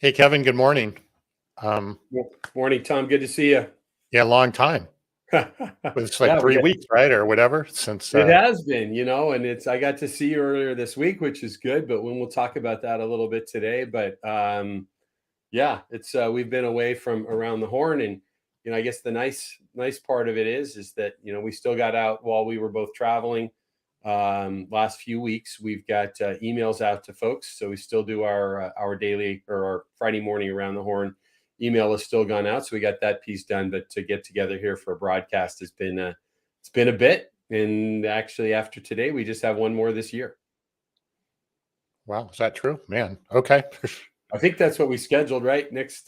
Hey, Kevin, good morning. Morning, Tom. Good to see you. Yeah, long time. It's like Yeah, 3 weeks, right? Or whatever since, it has been, and I got to see you earlier this week, which is good, but we'll talk about that a little bit today. But yeah, it's we've been away from around the horn, and I guess the nice part of it is that we still got out while we were both traveling. Last few weeks, we've got emails out to folks, so we still do our daily or our Friday morning around the horn. Email has still gone out, so we got that piece done. But to get together here for a broadcast has been it's been a bit. And actually, after today, we just have one more this year. wow, is that true? Man, okay. I think that's what we scheduled, right? Next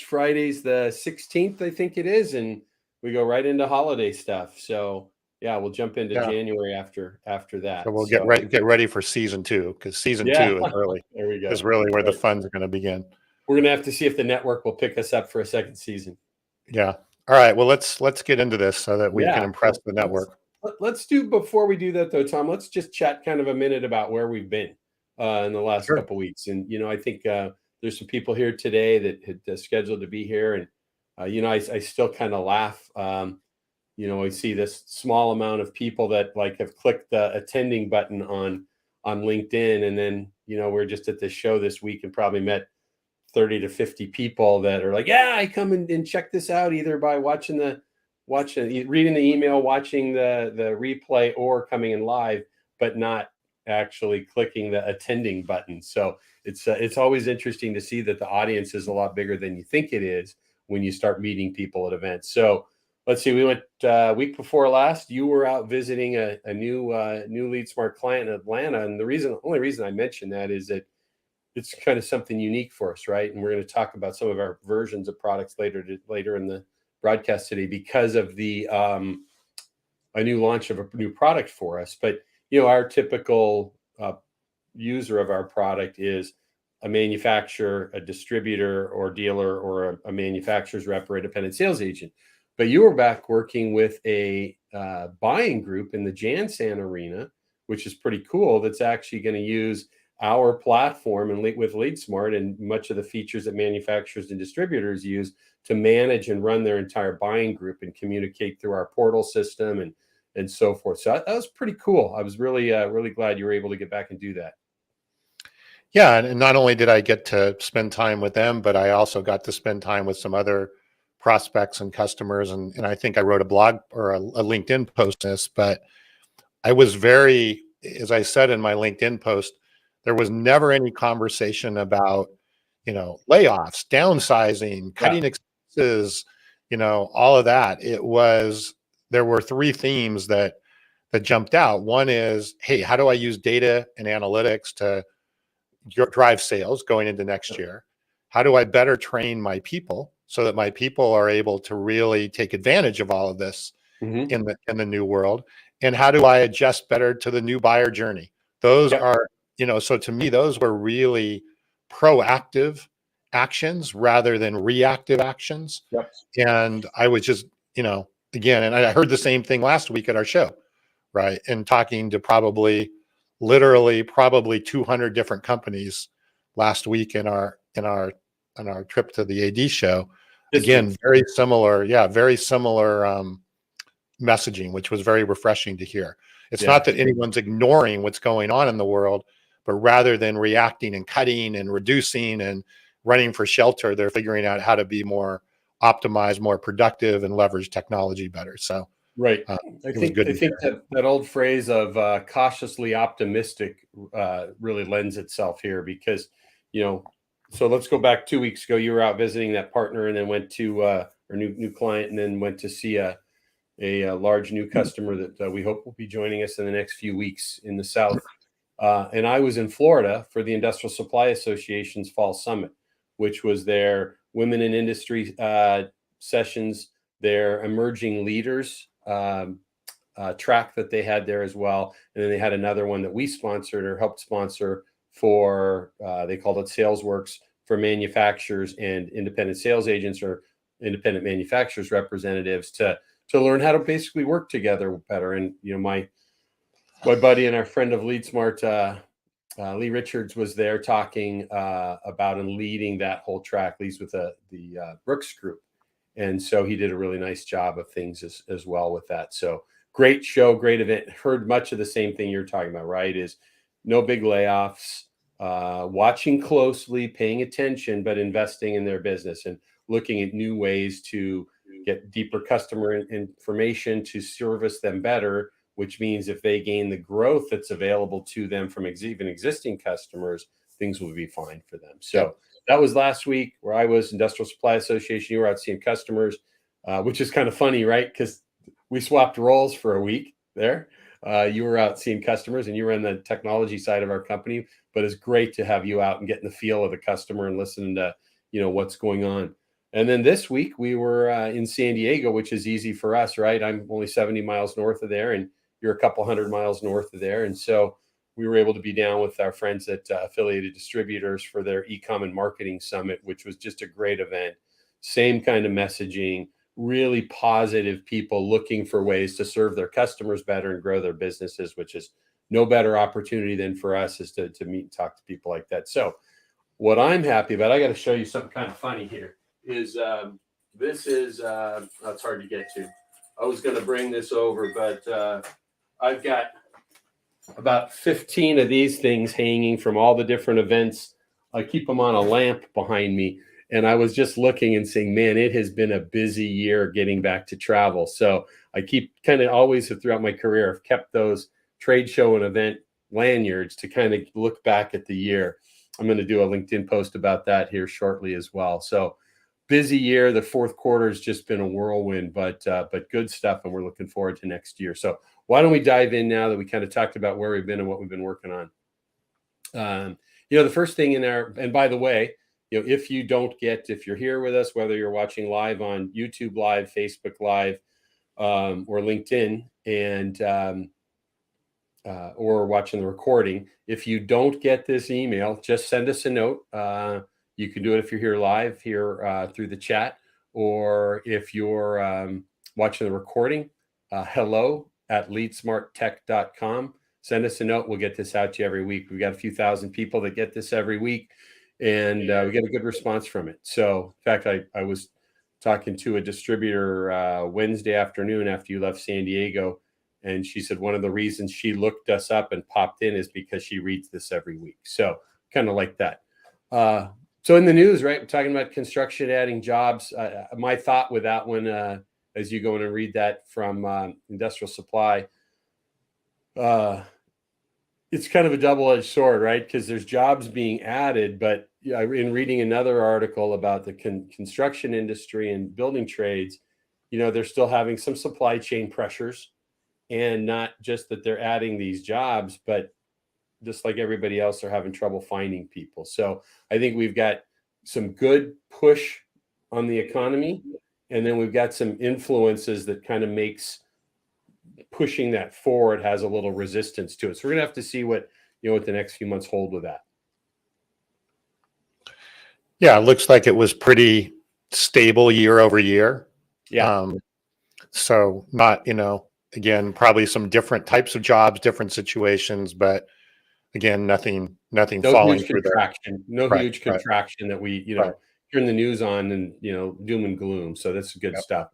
Friday's the 16th, I think it is, and we go right into holiday stuff. So yeah, we'll jump into Yeah. January after So that. we'll So get ready for season two, because season yeah, two there we go. is really where the Right. fun's going to begin. We're gonna have to see if the network will pick us up for a second season. Yeah. All right. Well, let's get into this so that we can Yeah. impress the network. Let's do, before we do that though, Tom, let's just chat kind of a minute about where we've been in the last Sure. couple of weeks. And I think there's some people here today that had scheduled to be here, and I still kind of laugh. I see this small amount of people that like have clicked the attending button on LinkedIn, and then we're just at this show this week and probably met 30 to 50 people that are like, yeah, I come and check this out, either by reading the email, watching the replay, or coming in live, but not actually clicking the attending button. So it's always interesting to see that the audience is a lot bigger than you think it is when you start meeting people at events. So let's see, we went week before last. You were out visiting a new LeadSmart client in Atlanta, and the only reason I mention that is that it's kind of something unique for us, right? And we're going to talk about some of our versions of products later in the broadcast today, because of the a new launch of a new product for us. But our typical user of our product is a manufacturer, a distributor or dealer, or a manufacturer's rep or independent sales agent. But you were back working with a buying group in the Jansan arena, which is pretty cool. That's actually going to use our platform and with LeadSmart and much of the features that manufacturers and distributors use to manage and run their entire buying group and communicate through our portal system and so forth. So that was pretty cool. I was really glad you were able to get back and do that. Yeah, and not only did I get to spend time with them, but I also got to spend time with some other prospects and customers. And I think I wrote a blog or a LinkedIn post on this, but I was very, as I said in my LinkedIn post, there was never any conversation about, layoffs, downsizing, cutting expenses, all of that. There were three themes that jumped out. One is, hey, how do I use data and analytics to drive sales going into next year? How do I better train my people so that my people are able to really take advantage of all of this in the new world? And how do I adjust better to the new buyer journey? Those are, so to me, those were really proactive actions rather than reactive actions. Yep. And I was just, again, and I heard the same thing last week at our show, right? And talking to literally 200 different companies last week in our trip to the AD show. Again, very similar messaging, which was very refreshing to hear. It's not that anyone's ignoring what's going on in the world, but rather than reacting and cutting and reducing and running for shelter, they're figuring out how to be more optimized, more productive, and leverage technology better. So right. I think that old phrase of cautiously optimistic really lends itself here, because, so let's go back 2 weeks ago. You were out visiting that partner, and then went to our new client, and then went to see a large new customer that we hope will be joining us in the next few weeks in the South. And I was in Florida for the Industrial Supply Association's Fall Summit, which was their Women in Industry sessions, their Emerging Leaders track that they had there as well. And then they had another one that we sponsored or helped sponsor for, they called it SalesWorks, for manufacturers and independent sales agents or independent manufacturers representatives to learn how to basically work together better. And, my buddy and our friend of LeadSmart, Lee Richards was there talking about and leading that whole track. Lee's with the Brooks Group. And so he did a really nice job of things as well with that. So great show, great event. Heard much of the same thing you're talking about, right? Is no big layoffs, watching closely, paying attention, but investing in their business and looking at new ways to get deeper customer information to service them better, which means if they gain the growth that's available to them from even existing customers, things will be fine for them. So that was last week where I was, Industrial Supply Association. You were out seeing customers, which is kind of funny, right? Because we swapped roles for a week there. You were out seeing customers and you were on the technology side of our company, but it's great to have you out and get in the feel of the customer and listening to, what's going on. And then this week we were in San Diego, which is easy for us, right? I'm only 70 miles north of there and you're a couple hundred miles north of there. And so we were able to be down with our friends at Affiliated Distributors for their e-com and marketing summit, which was just a great event. Same kind of messaging, really positive people looking for ways to serve their customers better and grow their businesses, which is no better opportunity than for us is to meet and talk to people like that. So what I'm happy about, I got to show you something kind of funny here, is this is, it's hard to get to. I was going to bring this over, but I've got about 15 of these things hanging from all the different events. I keep them on a lamp behind me. And I was just looking and saying, man, it has been a busy year getting back to travel. So I keep kind of always throughout my career, I've kept those trade show and event lanyards to kind of look back at the year. I'm going to do a LinkedIn post about that here shortly as well. So busy year. The fourth quarter has just been a whirlwind, but good stuff. And we're looking forward to next year. So why don't we dive in now that we kind of talked about where we've been and what we've been working on? The first thing in there, and by the way, if you're here with us, whether you're watching live on YouTube Live, Facebook Live, or LinkedIn, and or watching the recording, if you don't get this email, just send us a note. You can do it if you're here live here through the chat, or if you're watching the recording, hello@leadsmarttech.com. Send us a note. We'll get this out to you every week. We've got a few thousand people that get this every week, and we get a good response from it. So, in fact, I was talking to a distributor Wednesday afternoon after you left San Diego, and she said one of the reasons she looked us up and popped in is because she reads this every week. So, kind of like that. So in the news, right, we're talking about construction adding jobs. My thought with that one, as you go in and read that from Industrial Supply, it's kind of a double-edged sword, right? Because there's jobs being added, but in reading another article about the construction industry and building trades, they're still having some supply chain pressures, and not just that they're adding these jobs, but just like everybody else, they're having trouble finding people. So I think we've got some good push on the economy, and then we've got some influences that kind of makes pushing that forward has a little resistance to it. So we're gonna have to see what the next few months hold with that. Yeah, it looks like it was pretty stable year over year. Yeah. So not, again, probably some different types of jobs, different situations, but again, nothing No falling huge through contraction. No Right, huge right. contraction that we, Right. turn the news on and, doom and gloom. So that's good stuff.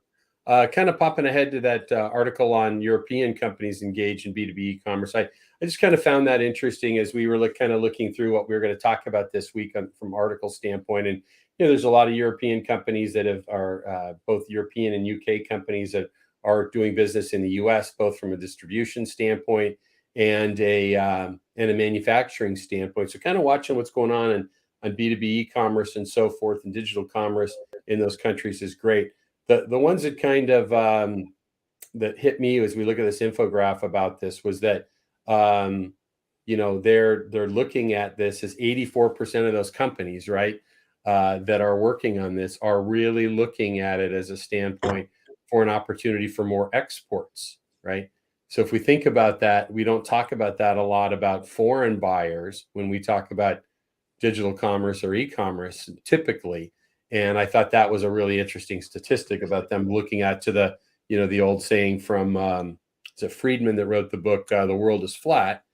Kind of popping ahead to that article on European companies engaged in B2B e-commerce. I just kind of found that interesting as we were kind of looking through what we were going to talk about this week from article standpoint. And, there's a lot of European companies that are both European and UK companies that are doing business in the US, both from a distribution standpoint and a manufacturing standpoint. So kind of watching what's going on B2B e-commerce and so forth and digital commerce in those countries is great. The ones that kind of that hit me as we look at this infographic about this was that they're looking at this as 84% of those companies, right, that are working on this are really looking at it as a standpoint for an opportunity for more exports, right? So if we think about that, we don't talk about that a lot about foreign buyers when we talk about digital commerce or e-commerce typically. And I thought that was a really interesting statistic about them looking at to the old saying from, it's a Friedman that wrote the book, The World is Flat.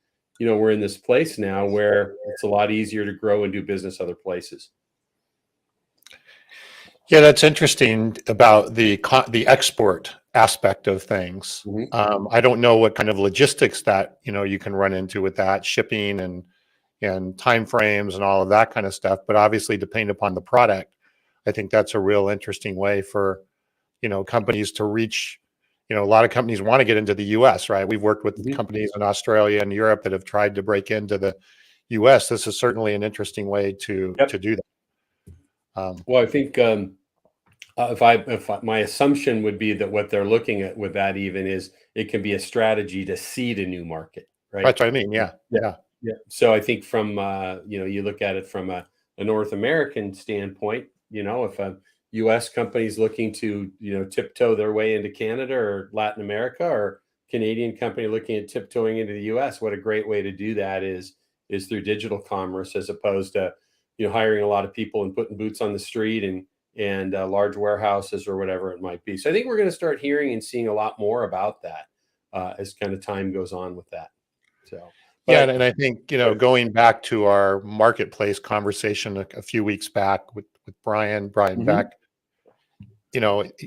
we're in this place now where it's a lot easier to grow and do business other places. Yeah, that's interesting about the export aspect of things. Mm-hmm. I don't know what kind of logistics that you can run into with that shipping and time frames and all of that kind of stuff. But obviously, depending upon the product, I think that's a real interesting way for companies to reach. A lot of companies want to get into the U.S., right? We've worked with Mm-hmm. companies in Australia and Europe that have tried to break into the U.S. This is certainly an interesting way to Yep. do that. Well, I think if my assumption would be that what they're looking at with that even is it can be a strategy to seed a new market, right? That's what I mean. Yeah. Yeah. So I think from you look at it from a North American standpoint, if a U.S. company is looking to tiptoe their way into Canada or Latin America, or Canadian company looking at tiptoeing into the U.S., what a great way to do that is through digital commerce, as opposed to hiring a lot of people and putting boots on the street and large warehouses or whatever it might be. So I think we're going to start hearing and seeing a lot more about that as kind of time goes on with that. So. Yeah, and I think going back to our marketplace conversation a few weeks back with Brian Mm-hmm. Beck,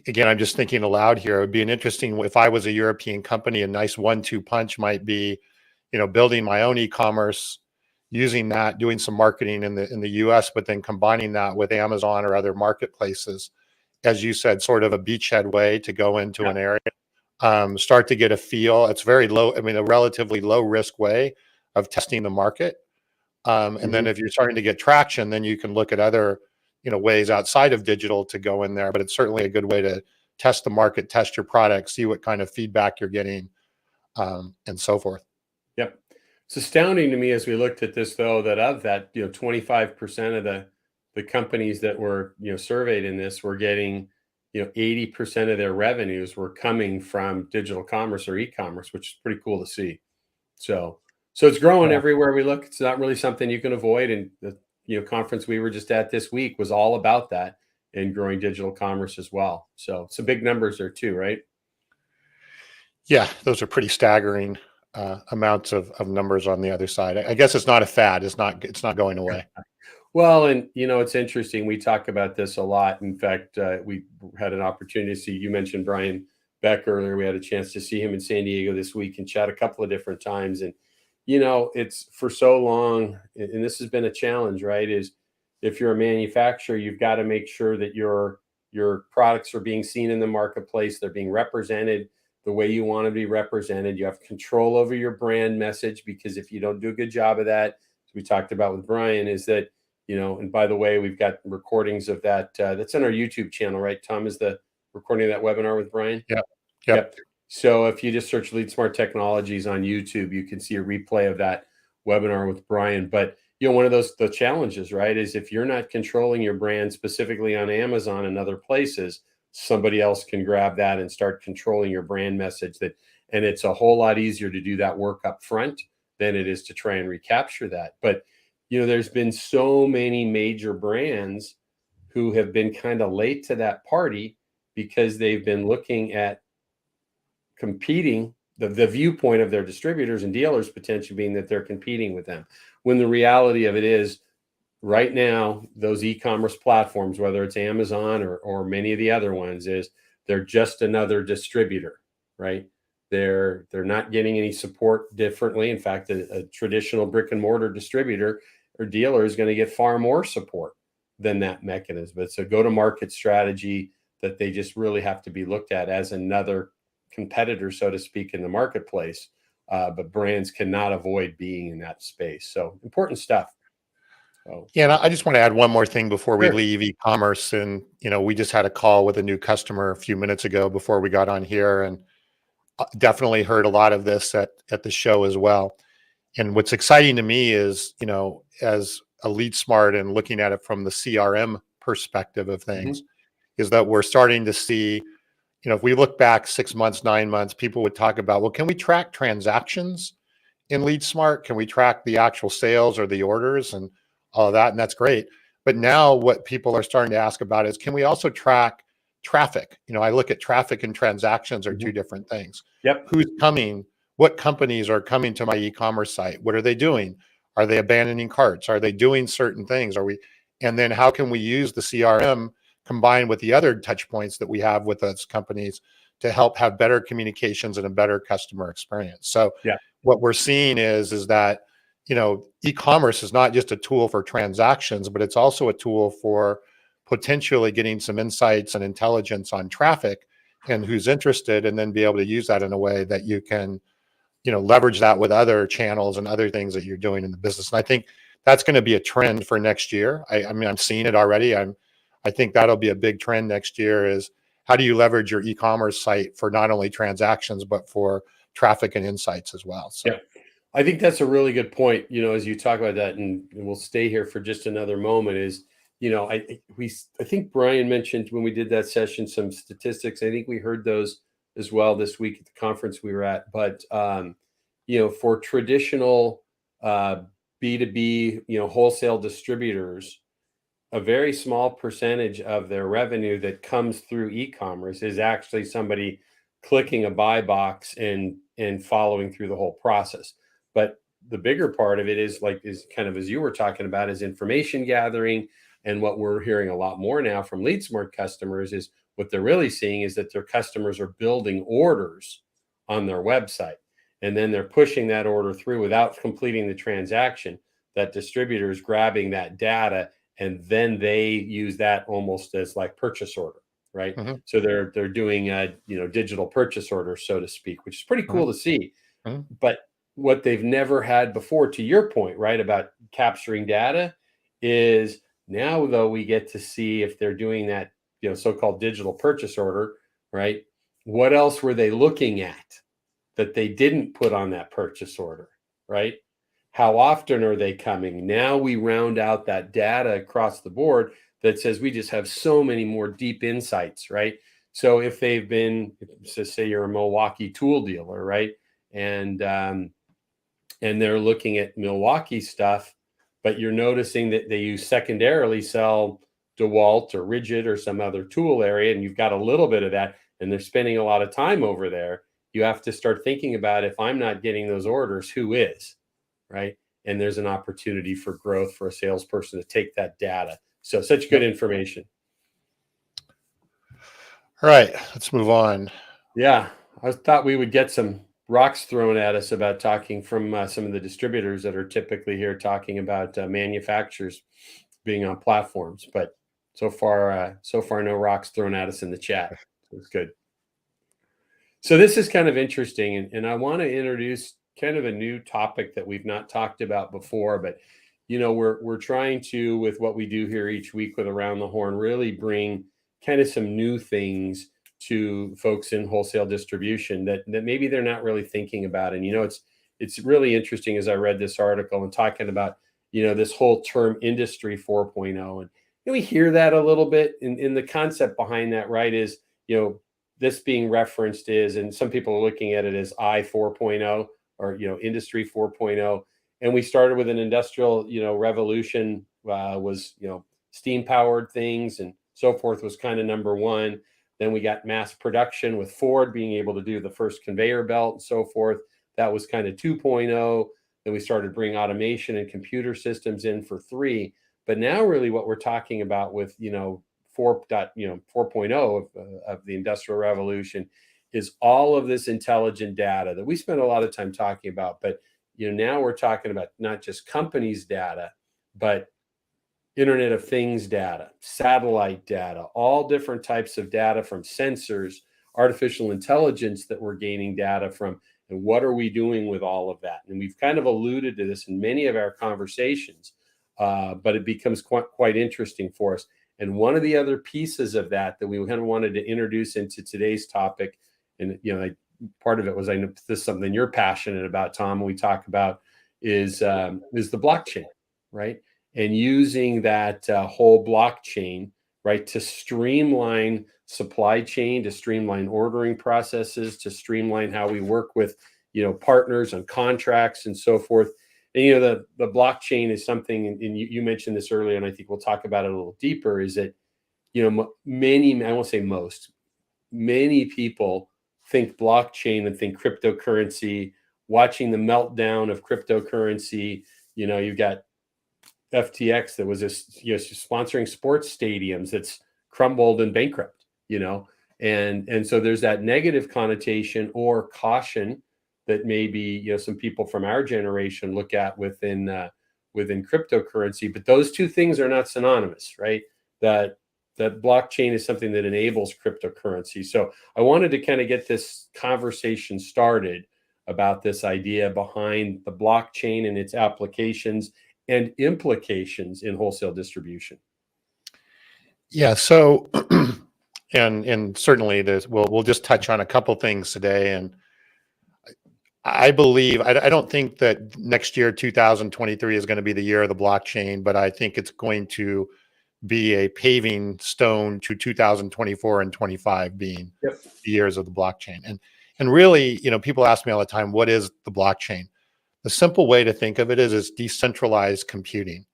again, I'm just thinking aloud here. It would be an interesting, if I was a European company, a nice 1-2 punch might be, building my own e-commerce, using that, doing some marketing in the U.S., but then combining that with Amazon or other marketplaces, as you said, sort of a beachhead way to go into an area, start to get a feel. It's very low, a relatively low risk way of testing the market. And then if you're starting to get traction, then you can look at other, ways outside of digital to go in there. But it's certainly a good way to test the market, test your product, see what kind of feedback you're getting, and so forth. Yep. It's astounding to me as we looked at this, though, that of that, 25% of the companies that were, surveyed in this were getting, 80% of their revenues were coming from digital commerce or e-commerce, which is pretty cool to see. So it's growing everywhere we look. It's not really something you can avoid. And the conference we were just at this week was all about that and growing digital commerce as well. So some big numbers there too, right? Yeah, those are pretty staggering amounts of numbers on the other side. I guess it's not a fad. It's not going away. Well, and it's interesting. We talk about this a lot. In fact, we had an opportunity to see. You mentioned Brian Beck earlier. We had a chance to see him in San Diego this week and chat a couple of different times. And it's for so long, and this has been a challenge, right? Is if you're a manufacturer, you've got to make sure that your products are being seen in the marketplace. They're being represented the way you want to be represented. You have control over your brand message, because if you don't do a good job of that, as we talked about with Brian, is that, and by the way, we've got recordings of that. That's on our YouTube channel, right? Tom, is the recording of that webinar with Brian? Yep. So if you just search Lead Smart Technologies on YouTube, you can see a replay of that webinar with Brian. But one of the challenges, right, is if you're not controlling your brand specifically on Amazon and other places, somebody else can grab that and start controlling your brand message. And it's a whole lot easier to do that work up front than it is to try and recapture that. But there's been so many major brands who have been kind of late to that party because they've been looking at competing, the viewpoint of their distributors and dealers potentially being that they're competing with them, when the reality of it is right now, those e-commerce platforms, whether it's Amazon or many of the other ones, is they're just another distributor, right? They're not getting any support differently. In fact, a traditional brick and mortar distributor or dealer is going to get far more support than that mechanism. It's a go-to-market strategy that they just really have to be looked at as another competitor, so to speak, in the marketplace. But brands cannot avoid being in that space. So important stuff. Yeah, and I just want to add one more thing before we leave e-commerce. And we just had a call with a new customer a few minutes ago before we got on here, and definitely heard a lot of this at the show as well. And what's exciting to me is, as a Lead Smart and looking at it from the CRM perspective of things, is that we're starting to see, if we look back 6 months, 9 months, people would talk about, well, can we track transactions in Lead Smart? Can we track the actual sales or the orders and all of that? And that's great. But now what people are starting to ask about is, can we also track traffic? I look at traffic and transactions are two different things. Yep. Who's coming? what companies are coming to my e-commerce site? What are they doing? Are they abandoning carts? Are they doing certain things? And then how can we use the CRM combined with the other touch points that we have with those companies to help have better communications and a better customer experience? So Yeah. what we're seeing is that, e-commerce is not just a tool for transactions, but it's also a tool for potentially getting some insights and intelligence on traffic and who's interested, and then be able to use that in a way that you can, leverage that with other channels and other things that you're doing in the business. And I think that's going to be a trend for next year. I mean, I'm seeing it already. I think that'll be a big trend next year, is how do you leverage your e-commerce site for not only transactions, but for traffic and insights as well. So. Yeah. I think that's a really good point. As you talk about that, and we'll stay here for just another moment, is, I think Brian mentioned when we did that session some statistics. I think we heard those as well this week at the conference we were at. But for traditional B2B, wholesale distributors, a very small percentage of their revenue that comes through e-commerce is actually somebody clicking a buy box and following through the whole process. But the bigger part of it is kind of, as you were talking about, is information gathering. And what we're hearing a lot more now from LeadSmart customers is what they're really seeing is that their customers are building orders on their website. And then they're pushing that order through without completing the transaction. That distributor is grabbing that data, and then they use that almost as like purchase order, right? Mm-hmm. So they're doing digital purchase orders, so to speak, which is pretty cool to see. Mm-hmm. But what they've never had before, to your point, right, about capturing data, is now, though, we get to see if they're doing that, so-called digital purchase order, right? What else were they looking at that they didn't put on that purchase order, right? How often are they coming? Now we round out that data across the board that says we just have so many more deep insights, right? So if they've been, say you're a Milwaukee tool dealer, right? And they're looking at Milwaukee stuff, but you're noticing that they secondarily sell DeWalt or Rigid or some other tool area, and you've got a little bit of that, and they're spending a lot of time over there. You have to start thinking about, if I'm not getting those orders, who is, right? And there's an opportunity for growth for a salesperson to take that data. So such good information. All right, let's move on. Yeah, I thought we would get some rocks thrown at us about talking from some of the distributors that are typically here talking about manufacturers being on platforms, but so far no rocks thrown at us in the chat. It's good. So this is kind of interesting, and I want to introduce kind of a new topic that we've not talked about before, but we're trying to, with what we do here each week with Around the Horn, really bring kind of some new things to folks in wholesale distribution that maybe they're not really thinking about. And it's really interesting, as I read this article and talking about this whole term Industry 4.0, and we hear that a little bit, in the concept behind that, right, is this being referenced is, and some people are looking at it as I 4.0 or Industry 4.0. And we started with an industrial revolution, was steam powered things and so forth was kind of number one. Then we got mass production with Ford being able to do the first conveyor belt and so forth. That was kind of 2.0. Then we started bringing automation and computer systems in for 3. But now really what we're talking about with 4.0 of the industrial revolution is all of this intelligent data that we spend a lot of time talking about. But now we're talking about not just companies' data, but Internet of Things data, satellite data, all different types of data, from sensors, artificial intelligence that we're gaining data from, and what are we doing with all of that? And we've kind of alluded to this in many of our conversations, but it becomes quite interesting for us. And one of the other pieces of that we kind of wanted to introduce into today's topic, and part of it was, I know this is something you're passionate about, Tom, and we talk about is the blockchain, right? And using that whole blockchain, right, to streamline supply chain, to streamline ordering processes, to streamline how we work with, partners on contracts and so forth. And, the blockchain is something, and you mentioned this earlier, and I think we'll talk about it a little deeper, is that, many, I won't say most, many people think blockchain and think cryptocurrency watching the meltdown of cryptocurrency. You've got FTX that was sponsoring sports stadiums that's crumbled and bankrupt, and so there's that negative connotation or caution that maybe some people from our generation look at within cryptocurrency. But those two things are not synonymous, right? That blockchain is something that enables cryptocurrency. So I wanted to kind of get this conversation started about this idea behind the blockchain and its applications and implications in wholesale distribution. Yeah. So, and certainly we'll just touch on a couple things today. And I believe, I don't think that next year, 2023 is going to be the year of the blockchain, but I think it's going to be a paving stone to 2024 and 25 being the years of the blockchain. And really, people ask me all the time, what is the blockchain? The simple way to think of it is decentralized computing.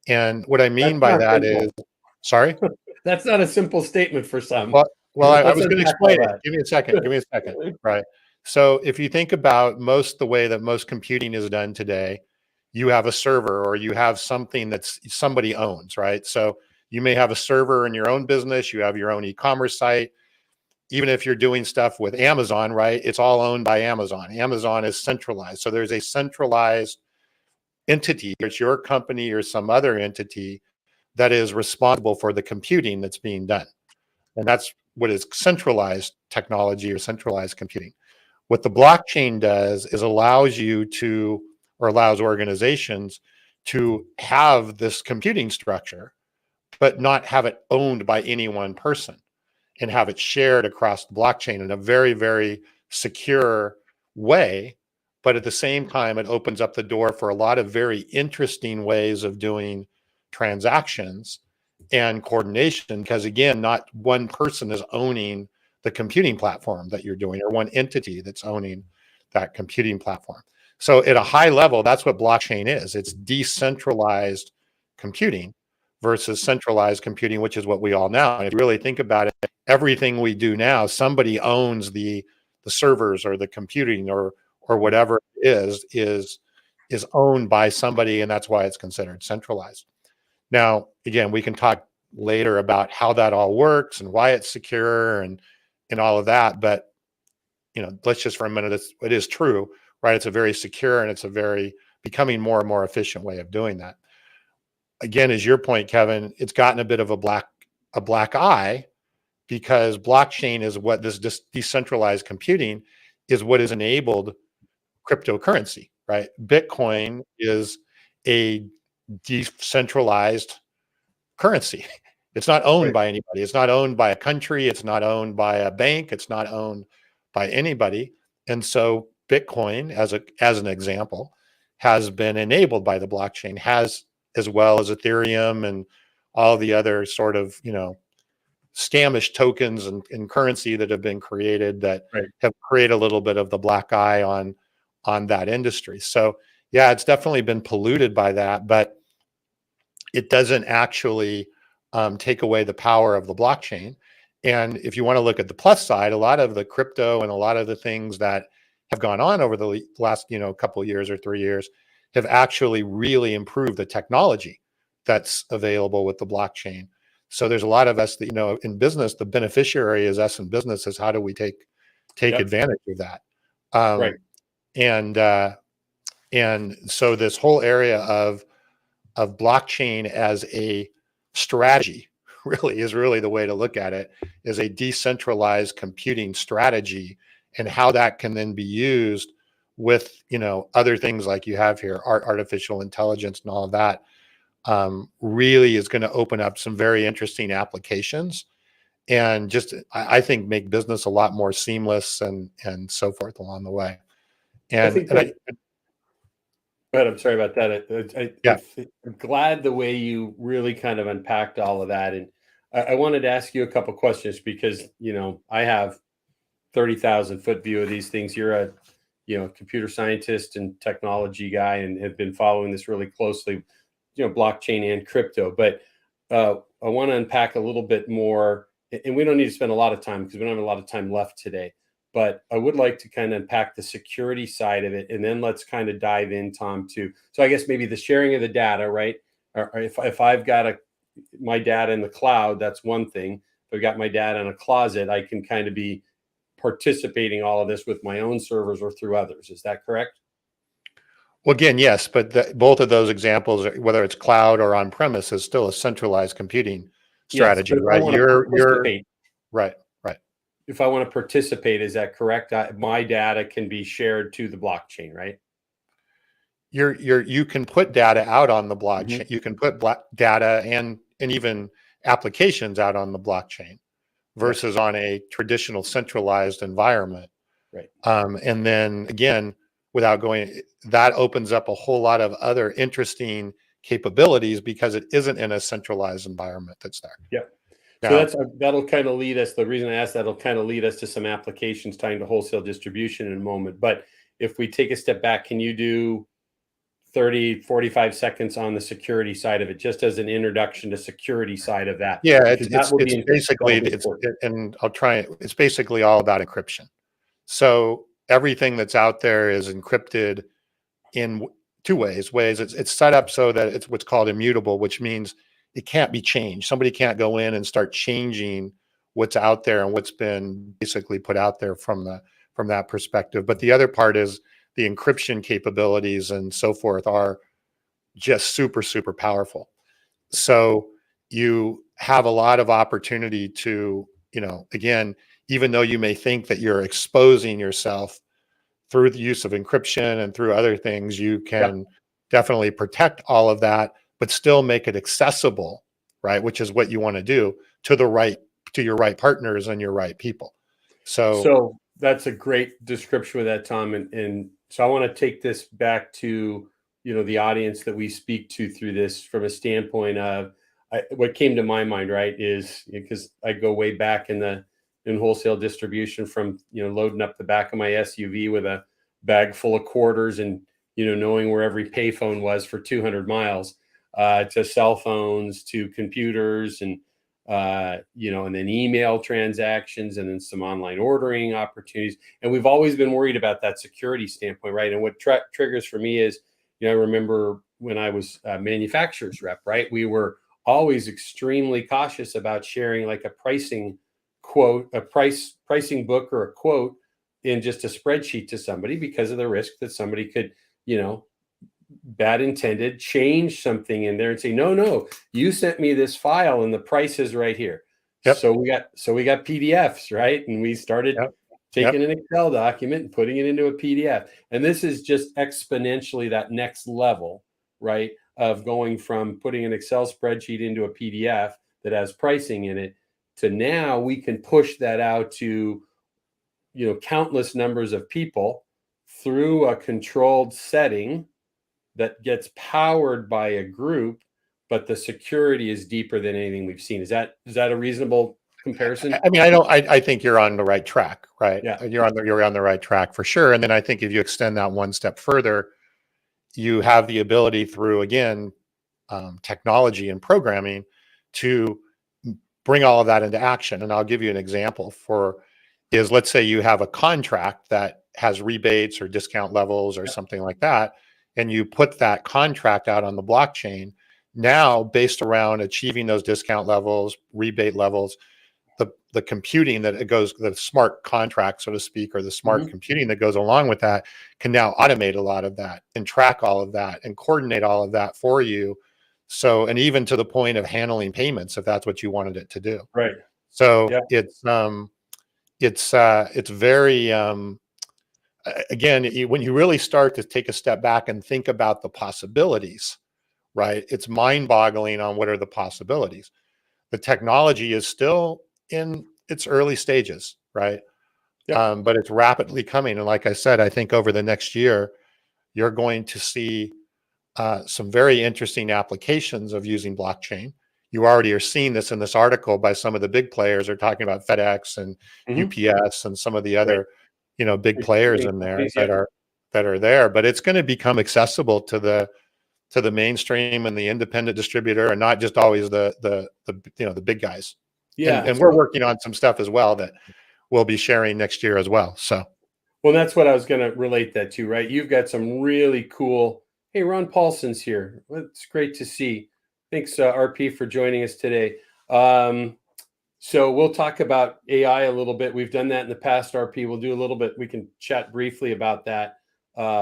And what I mean by that is, sorry? That's not a simple statement for some. Well, I was going to explain it. Give me a second. Right. So if you think about the way that most computing is done today, you have a server or you have something that's somebody owns, right? So you may have a server in your own business, you have your own e-commerce site. Even if you're doing stuff with Amazon, right? It's all owned by Amazon. Amazon is centralized. So there's a centralized entity. It's your company or some other entity that is responsible for the computing that's being done. And that's what is centralized technology or centralized computing. What the blockchain does is allows organizations to have this computing structure, but not have it owned by any one person, and have it shared across the blockchain in a very, very secure way. But at the same time, it opens up the door for a lot of very interesting ways of doing transactions and coordination, because again, not one person is owning the computing platform that you're doing, or one entity that's owning that computing platform. So at a high level, that's what blockchain is. It's decentralized computing versus centralized computing, which is what we all know. And if you really think about it, everything we do now, somebody owns the servers or the computing or whatever it is owned by somebody, and that's why it's considered centralized. Now, again, we can talk later about how that all works and why it's secure and all of that. But let's just for a minute, it is true, right? It's a very secure and it's a very becoming more and more efficient way of doing that. Again, as your point, Kevin, it's gotten a bit of a black eye, because blockchain is what this decentralized computing is what has enabled cryptocurrency, right? Bitcoin is a decentralized currency. It's not owned by anybody. It's not owned by a country. It's not owned by a bank. It's not owned by anybody. And so Bitcoin, as an example, has been enabled by the blockchain, as well as Ethereum and all the other sort of, scamish tokens and currency that have been created that have created a little bit of the black eye on that industry. So yeah, it's definitely been polluted by that, but it doesn't actually take away the power of the blockchain. And if you want to look at the plus side, a lot of the crypto and a lot of the things that have gone on over the last, couple of years or 3 years have actually really improved the technology that's available with the blockchain. So there's a lot of us that, in business, the beneficiary is us in business, is how do we take advantage of that? And so this whole area of blockchain as a strategy is really the way to look at it, is a decentralized computing strategy, and how that can then be used with, other things like you have here, artificial intelligence and all of that, really is going to open up some very interesting applications, and just, I think, make business a lot more seamless and so forth along the way. But I'm sorry about that. I'm glad the way you really kind of unpacked all of that. And I wanted to ask you a couple questions, because, I have 30,000 foot view of these things. You're a, computer scientist and technology guy, and have been following this really closely, blockchain and crypto. But I want to unpack a little bit more, and we don't need to spend a lot of time because we don't have a lot of time left today. but I would like to kind of unpack the security side of it, and then let's kind of dive in, Tom, to, so I guess maybe the sharing of the data, right? Or if I've got my data in the cloud, that's one thing. If I've got my data in a closet, I can kind of be participating all of this with my own servers or through others. Is that correct? Well, again, yes, but both of those examples, whether it's cloud or on premise, is still a centralized computing Yes, strategy, but if I right? want to You're participate, right, right. if I want to participate, is that correct? My data can be shared to the blockchain, right? You can put data out on the Mhm. blockchain. You can put data and even applications out on the blockchain Yep. versus on a traditional centralized environment. Right. And then again, without going, that opens up a whole lot of other interesting capabilities because it isn't in a centralized environment that's there. Yep. So Now, that'll kind of lead us. The reason I asked that'll kind of lead us to some applications tying to wholesale distribution in a moment. But if we take a step back, can you do 30, 45 seconds on the security side of it, just as an introduction to security side of that? yeah, Because that will it's be basically important. and I'll try it. It's basically all about encryption. So everything that's out there is encrypted in two ways. It's set up so that it's what's called immutable, which means it can't be changed. Somebody can't go in and start changing what's out there and what's been basically put out there from that perspective. But the other part is the encryption capabilities and so forth are just super powerful. So you have a lot of opportunity to, again, even though you may think that you're exposing yourself through the use of encryption and through other things, you Yep. can definitely protect all of that, but still make it accessible, right? Which is what you want to do to your right partners and your right people. So that's a great description of that, Tom. And so I want to take this back to, the audience that we speak to through this from a standpoint of what came to my mind, right, is because I go way back in wholesale distribution from, loading up the back of my SUV with a bag full of quarters and, knowing where every payphone was for 200 miles, to cell phones, to computers, and and then email transactions, and then some online ordering opportunities. And we've always been worried about that security standpoint, right? And what triggers for me is, I remember when I was a manufacturer's rep, right? We were always extremely cautious about sharing like a pricing quote, pricing book or a quote in just a spreadsheet to somebody because of the risk that somebody could, bad intended, change something in there and say, no, you sent me this file and the price is right here. Yep. So we got PDFs, right? And we started taking an Excel document and putting it into a PDF. And this is just exponentially that next level, right? Of going from putting an Excel spreadsheet into a PDF that has pricing in it to now we can push that out to, countless numbers of people through a controlled setting that gets powered by a group, but the security is deeper than anything we've seen. Is that a reasonable comparison? I mean, I think you're on the right track, right? Yeah. You're on the right track for sure. And then I think if you extend that one step further, you have the ability through, again, technology and programming to bring all of that into action. And I'll give you an example let's say you have a contract that has rebates or discount levels or something like that, and you put that contract out on the blockchain. Now, based around achieving those discount levels, rebate levels, the computing that it goes, the smart contract, so to speak, or the smart computing that goes along with that can now automate a lot of that and track all of that and coordinate all of that for you. So, and even to the point of handling payments, if that's what you wanted it to do. Right. So Yeah. it's very, again, when you really start to take a step back and think about the possibilities, right? It's mind-boggling on what are the possibilities. The technology is still in its early stages, right? Yep. But it's rapidly coming. And like I said, I think over the next year, you're going to see some very interesting applications of using blockchain. You already are seeing this in this article by some of the big players. Are talking about FedEx and UPS and some of the other, big players in there that are there. But it's going to become accessible to the mainstream and the independent distributor, and not just always the big guys. Yeah. And we're working on some stuff as well that we'll be sharing next year as well. So, Well, that's what I was going to relate that to, right? You've got some really cool. Hey, Ron Paulson's here. Well, it's great to see. Thanks, RP, for joining us today. So we'll talk about AI a little bit. We've done that in the past, RP. We'll do a little bit. We can chat briefly about that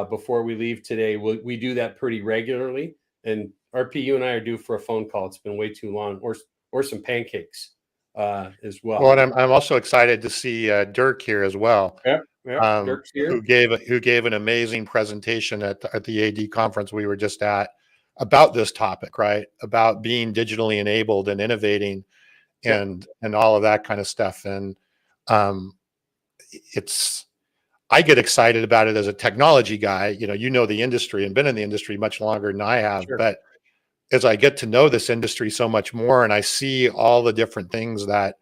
before we leave today. We do that pretty regularly. And RP, you and I are due for a phone call. It's been way too long, or some pancakes as well. well, and I'm also excited to see Dirk here as well. Yeah, Dirk's here. Who gave an amazing presentation at the AD conference we were just at about this topic, right? About being digitally enabled and innovating and all of that kind of stuff. And I get excited about it as a technology guy. You know the industry and been in the industry much longer than I have, Sure. but as I get to know this industry so much more and I see all the different things that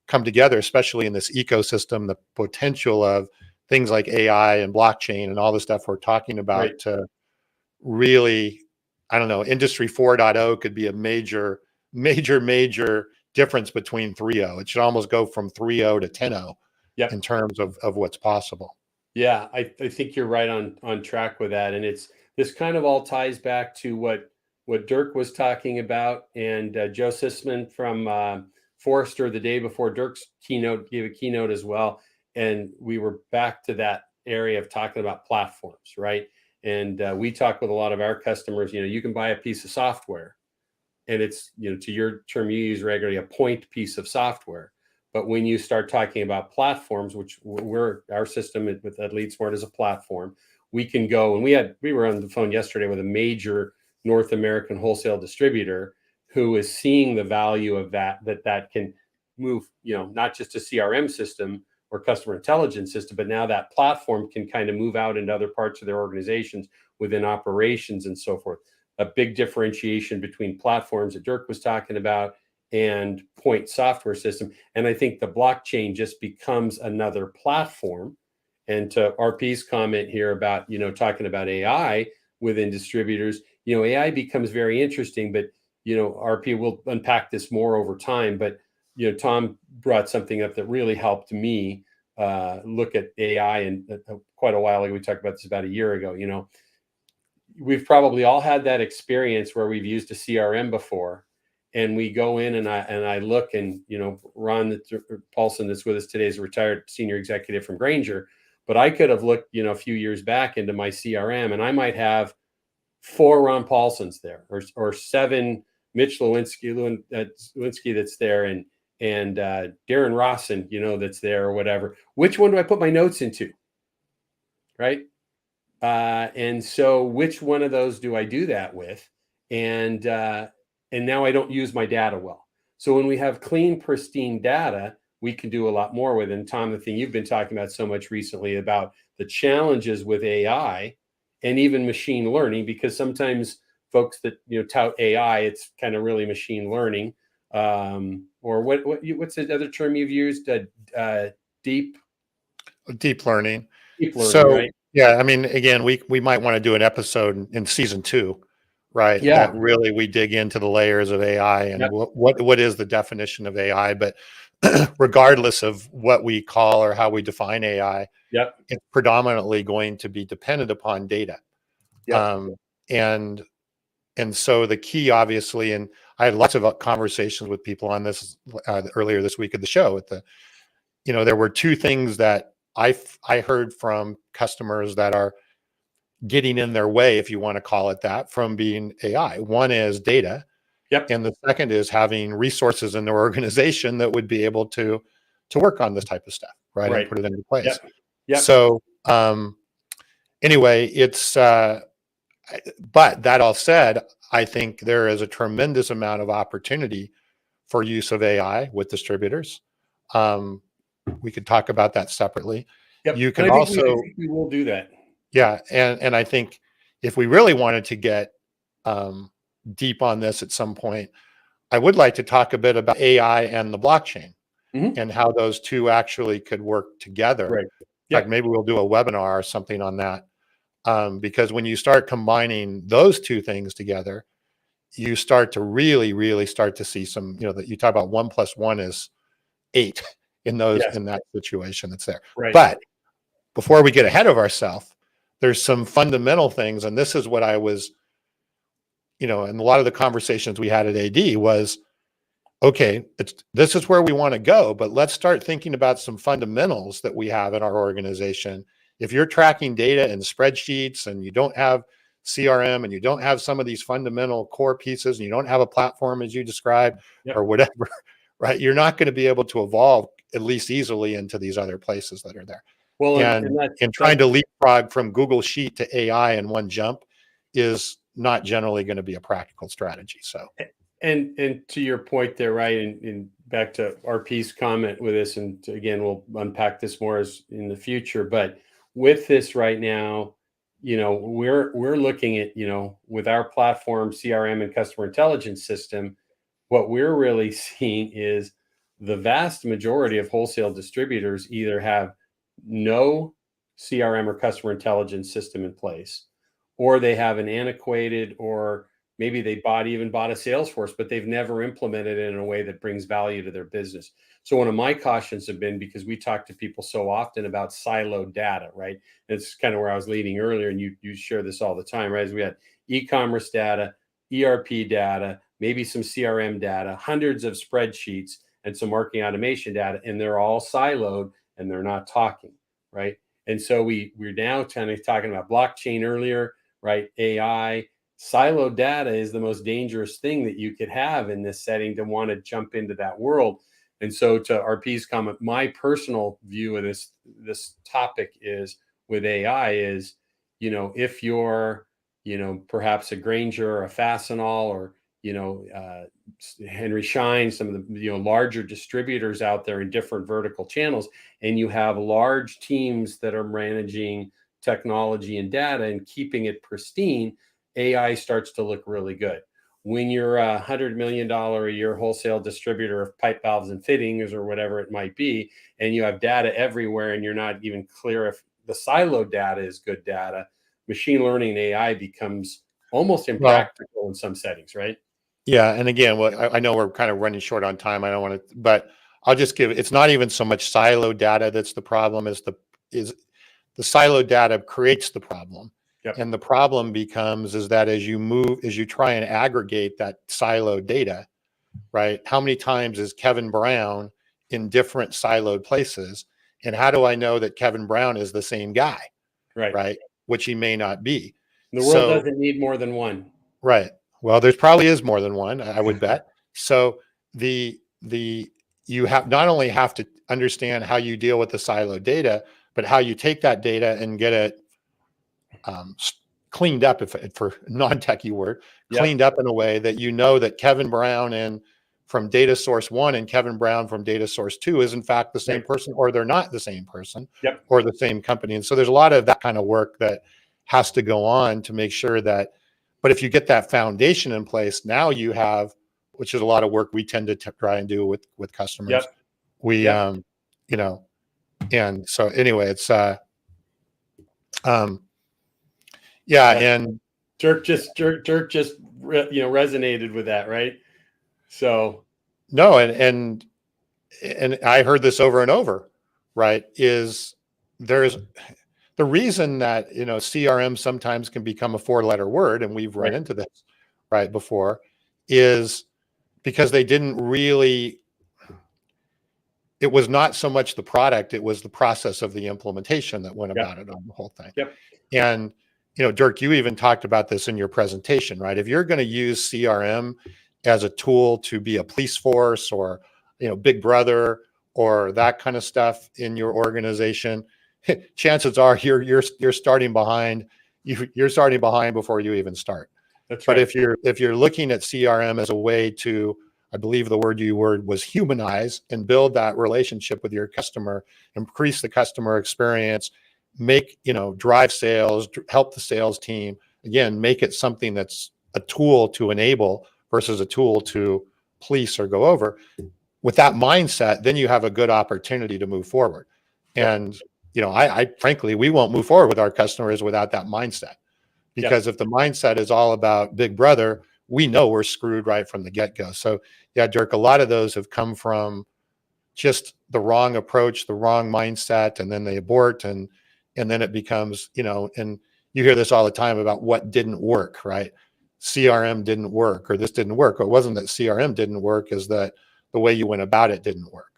come together, especially in this ecosystem, the potential of things like AI and blockchain and all the stuff we're talking about Right. to really, I don't know, industry 4.0 could be a major difference between 3.0. It should almost go from 3.0 to 10.0 in terms of what's possible. Yeah, I think you're right on track with that. And this kind of all ties back to what Dirk was talking about, and Joe Sisman from Forrester the day before Dirk's keynote gave a keynote as well. And we were back to that area of talking about platforms, right? And we talk with a lot of our customers, you can buy a piece of software and it's, to your term you use regularly, a point piece of software. But when you start talking about platforms, which our system with LeadSmart is a platform, we can go, and we were on the phone yesterday with a major North American wholesale distributor who is seeing the value of that can move, not just a CRM system or customer intelligence system, but now that platform can kind of move out into other parts of their organizations within operations and so forth. A big differentiation between platforms that Dirk was talking about and point software system. And I think the blockchain just becomes another platform. And to RP's comment here about, talking about AI within distributors, AI becomes very interesting, but, RP will unpack this more over time. But, Tom brought something up that really helped me look at AI. And quite a while ago, we talked about this about a year ago, we've probably all had that experience where we've used a CRM before. And we go in and I look, and Ron Paulson that's with us today is a retired senior executive from Grainger, but I could have looked a few years back into my CRM and I might have 4 Ron Paulsons there, or 7 Mitch Lewinsky that's there, and Darren Rawson that's there, or whatever. Which one do I put my notes into, right? And so which one of those do I do that with? And now I don't use my data well. So when we have clean, pristine data, we can do a lot more with. And Tom, the thing you've been talking about so much recently about the challenges with AI and even machine learning, because sometimes folks that tout AI, it's kind of really machine learning, or what's the other term you've used? Deep learning. Deep learning, So, right? yeah, I mean, again, we might want to do an episode in season 2, right? Yeah. That really we dig into the layers of AI and what is the definition of AI. But regardless of what we call or how we define AI, it's predominantly going to be dependent upon data. And so the key, obviously, and I had lots of conversations with people on this earlier this week at the show. There were 2 things that I heard from customers that are getting in their way, if you want to call it that, from being AI. One is data. And the second is having resources in their organization that would be able to work on this type of stuff, right? And put it into place. So anyway, but that all said, I think there is a tremendous amount of opportunity for use of AI with distributors. We could talk about that separately. You can also, we will do that. Yeah. And I think if we really wanted to get deep on this at some point, I would like to talk a bit about AI and the blockchain and how those 2 actually could work together. Right. In fact, maybe we'll do a webinar or something on that. Because when you start combining those 2 things together, you start to really start to see some, that you talk about 1 + 1 is 8 in Yes. that situation that's there. Right. But before we get ahead of ourselves, there's some fundamental things, and this is what I was, and a lot of the conversations we had at AD was, okay, this is where we want to go, but let's start thinking about some fundamentals that we have in our organization. If you're tracking data in spreadsheets and you don't have CRM and you don't have some of these fundamental core pieces and you don't have a platform as you described or whatever, right? You're not going to be able to evolve at least easily into these other places that are there. Well, and trying to leapfrog from Google Sheet to AI in one jump is not generally going to be a practical strategy. So, and to your point there, right, and back to RP's comment with this, and again, we'll unpack this more as in the future. But with this right now, we're looking at, with our platform, CRM and customer intelligence system, what we're really seeing is the vast majority of wholesale distributors either have no CRM or customer intelligence system in place, or they have an antiquated, or maybe they even bought a Salesforce, but they've never implemented it in a way that brings value to their business. So one of my cautions have been, because we talk to people so often about siloed data, right? And it's kind of where I was leading earlier, and you share this all the time, right? As we had e-commerce data, ERP data, maybe some CRM data, hundreds of spreadsheets, and some marketing automation data, and they're all siloed and they're not talking, right? And so we're now kind of talking about blockchain earlier, right? AI. Siloed data is the most dangerous thing that you could have in this setting, to want to jump into that world. And so, to RP's comment, my personal view of this topic is, with AI is, if you're, perhaps a Grainger or a Fastenal or, Henry Schein, some of the, larger distributors out there in different vertical channels, and you have large teams that are managing technology and data and keeping it pristine, AI starts to look really good. When you're a $100 million a year wholesale distributor of pipe valves and fittings or whatever it might be, and you have data everywhere and you're not even clear if the siloed data is good data, machine learning and AI becomes almost impractical in some settings, right? Yeah. And again, I know we're kind of running short on time. I don't want to, but I'll just it's not even so much siloed data that's the problem, is the siloed data creates the problem. Yep. And the problem is that as you try and aggregate that siloed data, right? How many times is Kevin Brown in different siloed places? And how do I know that Kevin Brown is the same guy? Right. Which he may not be. The world doesn't need more than one. Right. Well, there's probably is more than one, I would bet. So you not only have to understand how you deal with the siloed data, but how you take that data and get it cleaned up, for non-techie word, cleaned up in a way that that Kevin Brown from data source 1 and Kevin Brown from data source 2 is in fact the same person, or they're not the same person, or the same company. And so there's a lot of that kind of work that has to go on to make sure that. But if you get that foundation in place, now you have, which is a lot of work we tend to try and do with customers. And so anyway, it's and Dirk just resonated with that, right? So no, and I heard this over and over, right? Is there's the reason that CRM sometimes can become a 4-letter word, and we've run into this before, is because they didn't really. It was not so much the product; it was the process of the implementation that went about it on the whole thing. And Dirk, you even talked about this in your presentation, right? If you're going to use CRM as a tool to be a police force or Big Brother or that kind of stuff in your organization, chances are you're starting behind. You're starting behind before you even start. That's right. But if you're looking at CRM as a way to, I believe the word you word was humanize, and build that relationship with your customer, increase the customer experience, drive sales, help the sales team, again, make it something that's a tool to enable versus a tool to police or go over. With that mindset, then you have a good opportunity to move forward. And I frankly, we won't move forward with our customers without that mindset, because if the mindset is all about Big Brother, we know we're screwed right from the get-go. So yeah, Dirk, a lot of those have come from just the wrong approach, the wrong mindset, and then they abort, and then it becomes, and you hear this all the time about what didn't work, right? CRM didn't work, or this didn't work. It wasn't that CRM didn't work, is that the way you went about it didn't work.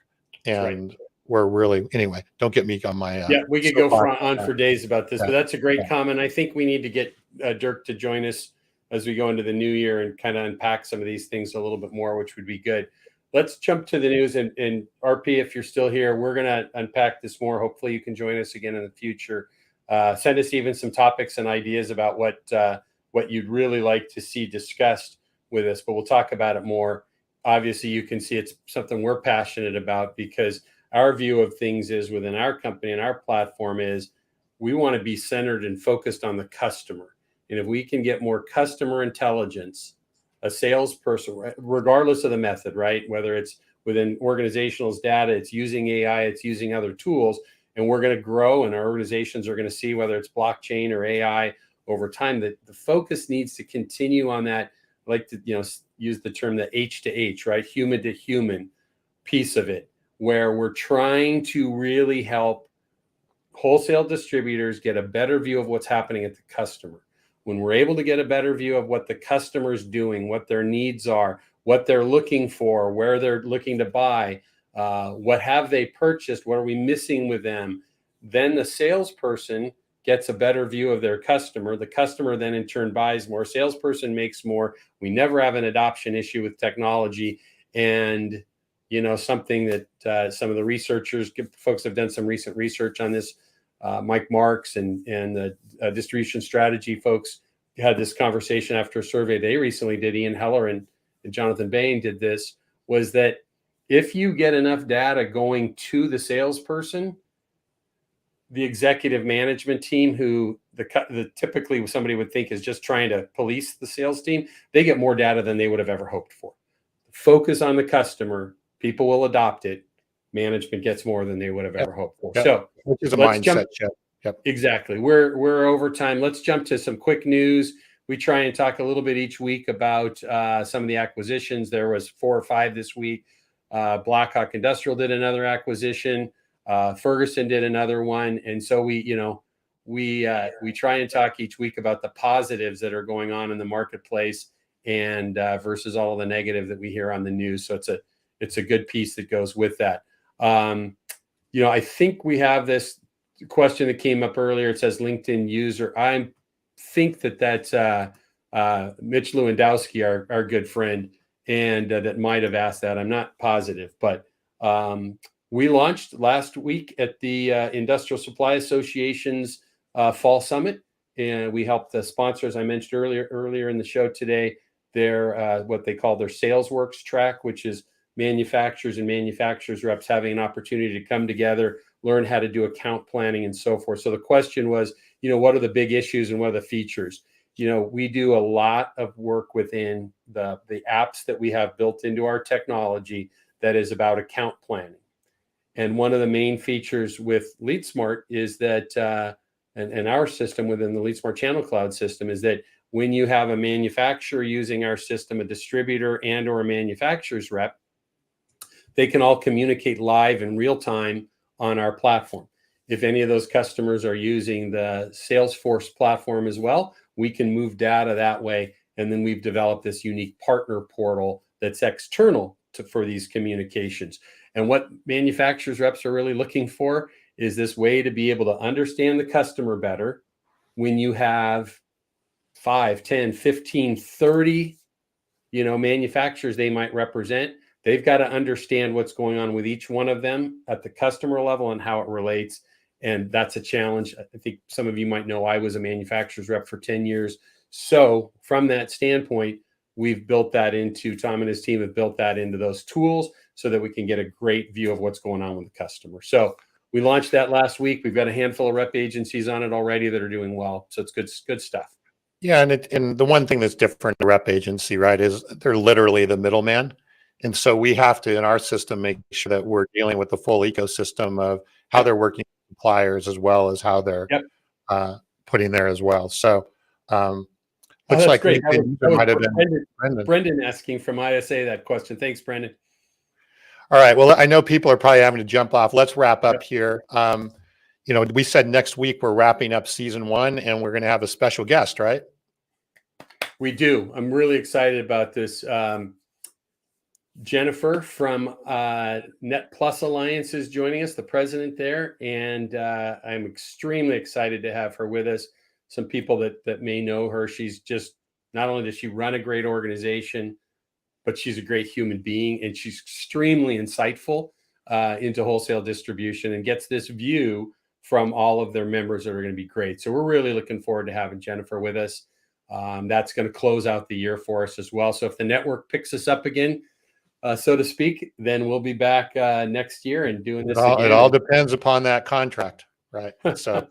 And we're really, anyway, don't get me on my yeah, we could go on for days about this, but that's a great comment. I think we need to get Dirk to join us as we go into the new year and kind of unpack some of these things a little bit more, which would be good. Let's jump to the news. And RP, if you're still here, we're going to unpack this more. Hopefully you can join us again in the future. Send us even some topics and ideas about what you'd really like to see discussed with us, but we'll talk about it more. Obviously, you can see it's something we're passionate about, because our view of things is within our company and our platform is we want to be centered and focused on the customer. And if we can get more customer intelligence, a salesperson, regardless of the method, right? Whether it's within organizational's data, it's using AI, it's using other tools, and we're going to grow, and our organizations are going to see whether it's blockchain or AI over time, that the focus needs to continue on that. I like to, use the term the H to H, right? Human to human piece of it, where we're trying to really help wholesale distributors get a better view of what's happening at the customer. When we're able to get a better view of what the customer's doing, what their needs are, what they're looking for, where they're looking to buy, what have they purchased, what are we missing with them, then the salesperson gets a better view of their customer. The customer then in turn buys more. Salesperson makes more. We never have an adoption issue with technology. And, something that some of the researchers, folks have done some recent research on this. Mike Marks and the distribution strategy folks had this conversation after a survey they recently did. Ian Heller and Jonathan Bain did this, was that if you get enough data going to the salesperson, the executive management team, who the typically somebody would think is just trying to police the sales team, they get more data than they would have ever hoped for. Focus on the customer, people will adopt it. Management gets more than they would have ever hoped for. So, which is a mindset shift. Yep. Exactly. We're over time. Let's jump to some quick news. We try and talk a little bit each week about some of the acquisitions. There was 4 or 5 this week. Blackhawk Industrial did another acquisition. Ferguson did another one. And so we try and talk each week about the positives that are going on in the marketplace and versus all of the negative that we hear on the news. So it's a good piece that goes with that. I think we have this question that came up earlier. It says LinkedIn user. I think that's Mitch Lewandowski, our good friend, and that might have asked that. I'm not positive, but we launched last week at the Industrial Supply Association's Fall Summit, and we helped the sponsors I mentioned earlier in the show today. Their what they call their SalesWorks track, which is manufacturers and manufacturers reps having an opportunity to come together, learn how to do account planning and so forth. So the question was, what are the big issues and what are the features? We do a lot of work within the apps that we have built into our technology that is about account planning. And one of the main features with LeadSmart is that, and our system within the LeadSmart Channel Cloud system, is that when you have a manufacturer using our system, a distributor and or a manufacturer's rep, they can all communicate live in real time on our platform. If any of those customers are using the Salesforce platform as well, we can move data that way. And then we've developed this unique partner portal that's external for these communications. And what manufacturers reps are really looking for is this way to be able to understand the customer better. When you have 5, 10, 15, 30, manufacturers they might represent, they've got to understand what's going on with each one of them at the customer level and how it relates. And that's a challenge. I think some of you might know I was a manufacturer's rep for 10 years. So from that standpoint, we've built that into, Tom and his team have built that into those tools so that we can get a great view of what's going on with the customer. So we launched that last week. We've got a handful of rep agencies on it already that are doing well. So it's good stuff. Yeah. And the one thing that's different to rep agency, right, is they're literally the middleman. And so we have to, in our system, make sure that we're dealing with the full ecosystem of how they're working with suppliers as well as how they're putting there as well. So looks like great. Might have been Brendan asking from ISA that question. Thanks, Brendan. All right. Well, I know people are probably having to jump off. Let's wrap up here. We said next week we're wrapping up season 1 and we're going to have a special guest, right? We do. I'm really excited about this. Jennifer from Net Plus Alliance is joining us, the president there, and I'm extremely excited to have her with us. Some people that may know her. She's just, not only does she run a great organization, but she's a great human being, and she's extremely insightful into wholesale distribution and gets this view from all of their members that are going to be great. So we're really looking forward to having Jennifer with us. That's going to close out the year for us as well. So if the network picks us up again, so to speak, then we'll be back next year and doing this again. It all depends upon that contract, right? So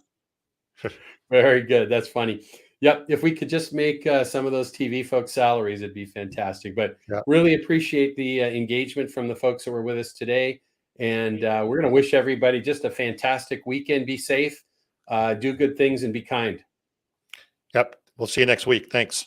very good. That's funny. Yep. If we could just make some of those TV folks' salaries, it'd be fantastic. But really appreciate the engagement from the folks that were with us today. And we're going to wish everybody just a fantastic weekend. Be safe, do good things, and be kind. Yep. We'll see you next week. Thanks.